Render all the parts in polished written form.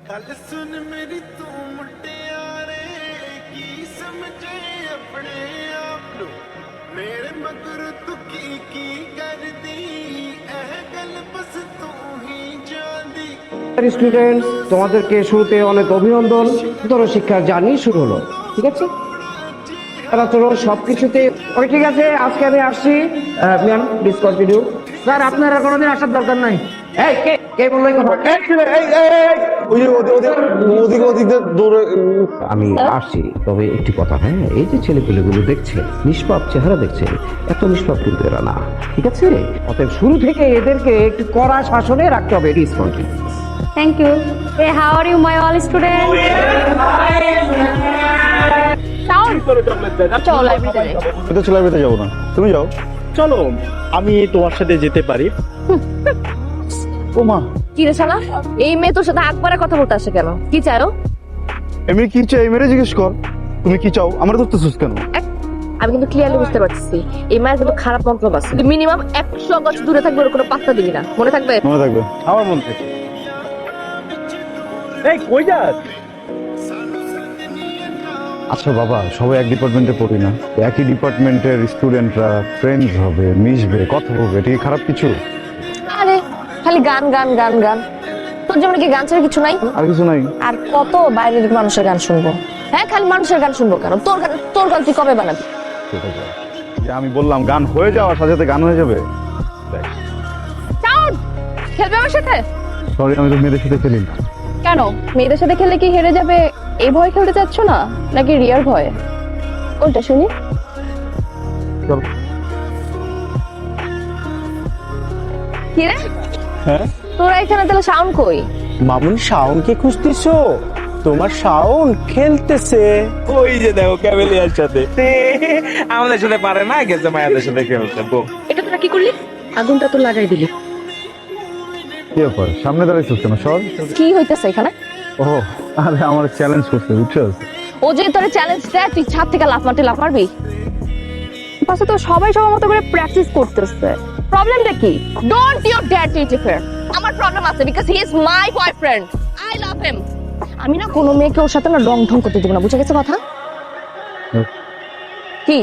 गल सुन मेरी तू मुटियारे की समझे अपने आप नु मेरे मगर तू की कर दी एह गल बस तू ही जानी। স্টুডেন্টস, তোমাদেরকে শুরুতে অনেক অভিনন্দন। ধরো শিক্ষার জার্নি শুরু হলো, ঠিক আছে? তারা চলো সবকিছুতে ওকে, ঠিক আছে। আজকে আমি আসছি। Ma'am please continue. স্যার আপনার আর কোনোদিন আসার দরকার নাই। এই কে কে বললো এই কথা? আমি আসছি, তবে একটি কথা, হ্যাঁ, এই যে ছেলেপুলেগুলো দেখছে, নিষ্পাপ চেহারা দেখছে, এত নিষ্পাপ কিন্তু এরা না, ঠিক আছে? অতএব শুরু থেকে এদেরকে একটু কড়া শাসনে রাখতে হবে। It is continue. Thank you. Hey, how are you, my all students? Sound. চলো লাইব্রেরিতে যাই। লাইব্রেরিতে যাবো না, তুমি যাও। চলো, আমি তোমার সাথে যেতে পারি। ও মা, কি রে শালা, এই মেয়ে তোর সাথে একবারে কথা বলতে আসে কেন? কি চাও? এমনি কি চাই মেরে জিজ্ঞেস কর। তুমি কি চাও? আমার ধরতেছিস কেন? আমি কিন্তু ক্লিয়ারলি বুঝতে পারছি এই মায়ের কিন্তু খারাপ মন্তব্য আছে। মিনিমাম 100 গজ দূরে থাকবে, ওর কোনো পাত্তা দিবি না, মনে থাকবে? মনে থাকবে, আমার মনে থাকে। এই কই যাস? আচ্ছা বাবা, সবাই এক ডিপার্টমেন্টে পড়ি না, একই ডিপার্টমেন্টের স্টুডেন্টরা ফ্রেন্ডস হবে, মিশবে, কথা বলবে, এটা কি খারাপ কিছু? আরে খালি গান গান গান গান, তোর যেমন কি গান ছাড়া কিছু নাই? আর কিছু নাই। আর কত বাইরের মানুষের গান শুনবো? হ্যাঁ, খালি মানুষের গান শুনবো কেন? তোর গান তুই কবে বানাবি? যে আমি বললাম গান হয়ে যাওয়ার সাথে সাথে গান হয়ে যাবে। সাউন্ড খেলবে আমার সাথে? সরি, আমি তো মেয়েদের সাথে খেলি না। কেন? মেয়েদের সাথে খেললে কি হেরে যাবে এই ভয় খেলতে চাচ্ছ না, নাকি রিয়ার ভয়? কোনটা শুনি? চল। কি রে, হ্যাঁ তোরা এখানে তাহলে সাউন্ড কই? মামুন, শাওনকে খুঁজতেছো? তোমার শাওন খেলতেছে ওই যে দেখো ক্যামেলিয়ার সাথে। আমাদের সাথে পারে না, গেছে মায়াদের সাথে খেলতে। এটা তোরা কি করলি? আগুনটা তো লাগাই দিলি। কি ব্যাপার, সামনে দাঁড়াইছিস কেন? সর। কি হইতেছে এখানে? ও আরে, আমার চ্যালেঞ্জ করতে, বুঝছো? ও যে তোর চ্যালেঞ্জ দেয়, তুই ছাদ থেকে লাফ মারবি? পাশে তো সবাই সবার মতো করে প্র্যাকটিস করতেছে, প্রবলেমটা কি? Don't you dare to interfere. আমার প্রবলেম আছে, because he is my boyfriend, I love him. আমি না কোনো মেয়েকে ওর সাথে না রং ঢং করতে দেব না, বুঝে গেছে কথা? কি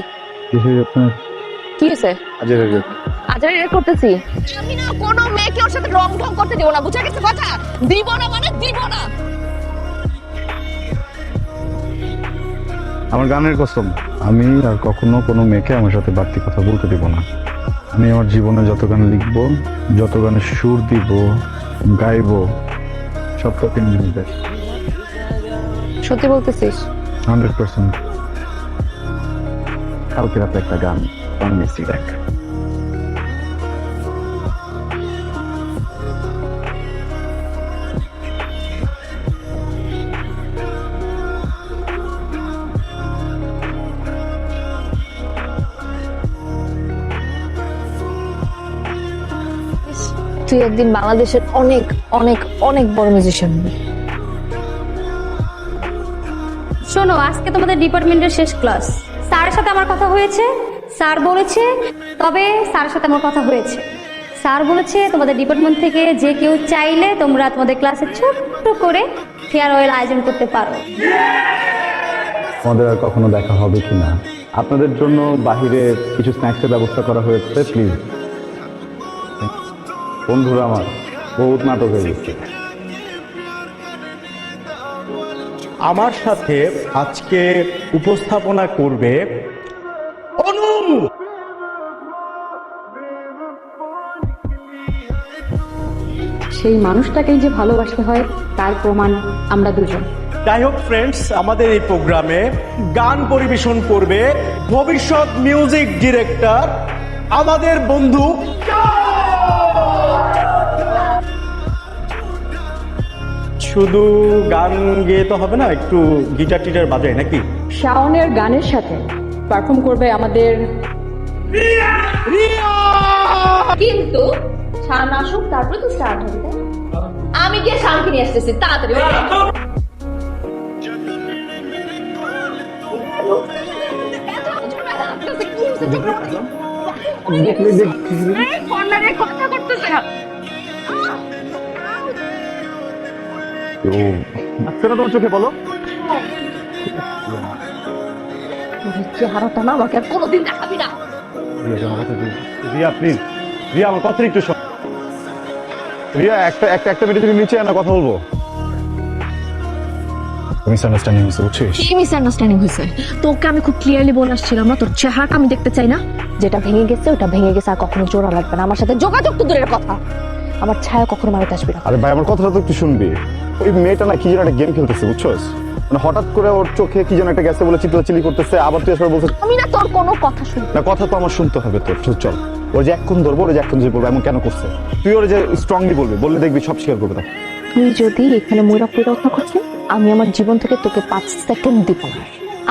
কি হয়েছে? আজরে রেড করতেছি। আমি না কোনো মেয়েকে ওর সাথে রং ঢং করতে দেব না, বুঝে গেছে কথা? দিব না মানে দিব না। আমার গানের কসম, আমি আর কখনো কোনো মেয়েকে আমার সাথে বাড়তি কথা বলতে দিব না। আমি আমার জীবনে যত গান লিখবো, যত গানের সুর দিব, গাইবো, সব তোকে নিয়ে দেয়। সত্যি বলতেছিস? 100%। কালকে রাতে একটা গান বানিয়েছি, দেখ। তুই একদিন বাংলাদেশের অনেক অনেক অনেক বড় মিউজিশিয়ান হবে। শোনো, আজকে তোমাদের ডিপার্টমেন্টের শেষ ক্লাস। স্যারের সাথে আমার কথা হয়েছে, স্যার বলেছে, তবে স্যারের সাথে আমার কথা হয়েছে, স্যার বলেছে তোমাদের ডিপার্টমেন্ট থেকে যে কেউ চাইলে তোমরা তোমাদের ক্লাসে ছোট্ট করে ফেয়ারওয়েল আয়োজন করতে পারো। আমাদের আর কখনো দেখা হবে কিনা, আপনাদের জন্য বাহিরে কিছু স্ন্যাক্সের ব্যবস্থা করা হয়েছে, প্লিজ। বন্ধুরা আমার বহুত নাটক হয়ে গেছে। আমার সাথে আজকে উপস্থাপনা করবে অনু। সেই মানুষটাকেই যে ভালোবাসতে হয় তার প্রমাণ আমরা দুজন। যাই হোক ফ্রেন্ডস, আমাদের এই প্রোগ্রামে গান পরিবেশন করবে ভবিষ্যৎ মিউজিক ডিরেক্টর আমাদের বন্ধু। শুধু গান গেয়ে তো হবে না, একটু গিটার টিটার বাজায় নাকি? শাওনের গানের সাথে পারফর্ম করবে আমাদের কিন্তু শান আসুক, তারপরে তো স্টার্ট হবে। আমি গিয়ে শানকে নিয়ে আসতেছি, তাড়াতাড়ি। কথা করতেছে। ও আচ্ছা না তোমার চোখে বলো তোর চেহারাটা না আমাকে আর কোনোদিন দেখাবি না। রিয়া প্লিজ, রিয়া আমার কথা একটু শোন। রিয়া একটা একটা একটা মিনিট তুমি নিচে আনা, কথা বলবো। মিসআন্ডারস্ট্যান্ডিং হয়েছে, বুঝছিস? কি মিসআন্ডারস্ট্যান্ডিং হয়েছে? তোকে আমি খুব ক্লিয়ারলি বলে আসছিলাম না, তোর চেহারাটা আমি দেখতে চাই না। যেটা ভেঙে গেছে ওটা ভেঙে গেছে, আর কখনো জোড়া লাগবে না। আমার সাথে যোগাযোগ তো দূরের কথা, আমার ছায়া কখনো মারিতে আসবে না। আরে ভাই আমার কথাটা তো একটু শুনবি। ওই মেয়েটা না কি যেন একটা গেম খেলতেছে, বুঝছস? মানে হঠাৎ করে ওর চোখে কি যেন একটা গেছে বলে চিল্লাচিল্লি করতেছে, আবার তুই এসে বলছিস আমি না তোর কোনো কথা শুনি না। কথা তো আমার শুনতে হবে তোর। চল ওর যে এক্ষুন ধরবো, ওর যে এক্ষুন যে বলবো এমন কেন করছে, তুই ওর যে স্ট্রংলি বলবি, বললে দেখবি সব স্বীকার করবে। তুই যদি এখানে ময়ূরা পরিরক্ষা করছিস, আমি আমার জীবন থেকে তোকে 5 সেকেন্ড দিব না।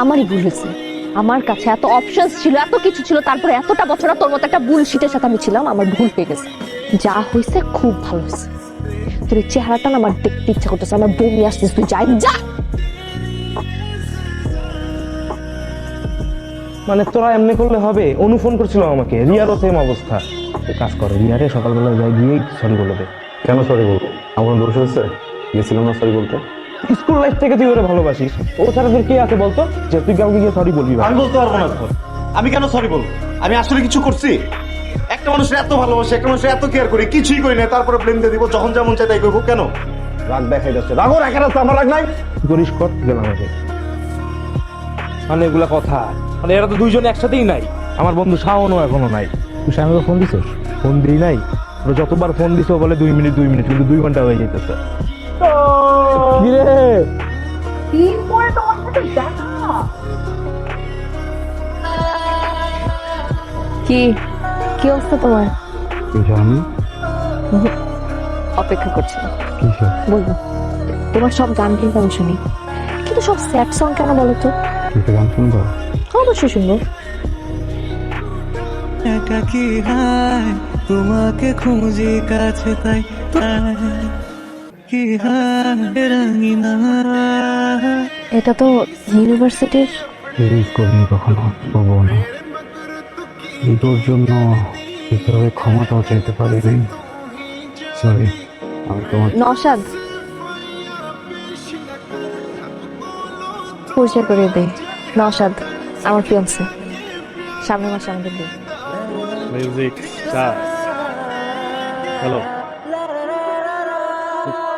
আমারই ভুল হয়েছে, আমার কাছে এত অপশনস ছিল, এত কিছু ছিল, তারপরে এতটা বছর তোর মতো একটা বুলশিটের সাথে আমি ছিলাম। আমার ভুল হয়ে গেছে, যা হয়েছে খুব ভালো হয়েছে। তোর এই চেহারাটা না আমার দেখতে ইচ্ছা করতেছে, আমার বমি আসছিস, তুই যাই যা। মানে তোরা এমনি করলে হবে? অনু ফোন করছিল আমাকে, রিয়ারও সেম অবস্থা। কাজ করে রিয়ারে সকালবেলা যাই গিয়ে সরি বলে দে। কেন সরি বলবো? আমার দোষ হয়েছে? গেছিলাম না সরি বলতে? স্কুল লাইফ থেকে তুই ওরে ভালোবাসিস, ও ছাড়া তোর কে আছে বলতো যে তুই কাউকে গিয়ে সরি বলবি? আমি বলতে পারবো না তো। আমি কেন সরি বলবো? আমি আসলে কিছু করছি? একটা মানুষের এত ভালোবাসি, একটা মানুষের এত কেয়ার করি, কিছুই করি না, তারপরে ব্লেম দিয়ে দিব, যখন যেমন চাই তাই করবো। কেন? রাগ দেখাই যাচ্ছে, রাগও রাখার আছে, আমার রাগ নাই। করিস কর, গেলাম আগে। মানে এগুলা কথা, মানে এরা তো দুইজন একসাথেই নাই। আমার বন্ধু শাওনও এখনো নাই। তুই শাওনকে ফোন দিছিস? ফোন দিই নাই। ওরা যতবার ফোন দিছ বলে 2 মিনিট 2 মিনিট, কিন্তু 2 ঘন্টা হয়ে যেতেছে। কি রে? দিন পরে তোমার সাথে দেখা। কি কি অবস্থা তোমার? জানি অপেক্ষা করছি, কিসে বলবো। তোমার সব গান কিন্তু আমি শুনি, কিন্তু সব স্যাড সং কেন বলো তো? একটা গান শুনবো? অবশ্যই শুনবো। একাকি হায় তোমাকে খুঁজি কাছে, তাই কি হায় রাঙিনা। এটা তো ইউনিভার্সিটির। রিলিজ করিনি কখনো, করবো না। তোর জন্য ভিতরে ক্ষমাটাও চাইতে পারি নাই। সরি, আমি তোমার নওশাদ, পরিচয় করে দে। নওশাদ আমার ফিয়ান্সে, সামনের মাসে আমাদের বিয়ে। Music star. হ্যালো,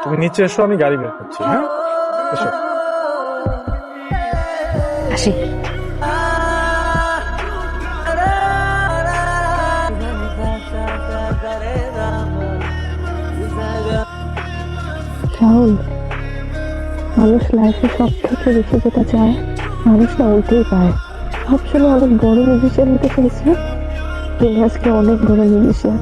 তুমি নিচে এসো, আমি গাড়ি বের করছি। হ্যাঁ এসো। আসি। রাহুল, মানুষ লাইফে সব থেকে বেশি যেটা চায়, মানুষ না ওইটাই পায়। সবসময় অনেক বড় মিউজিশিয়ান হতে চেয়েছে, তুমি আজকে অনেক বড় মিউজিশিয়ান।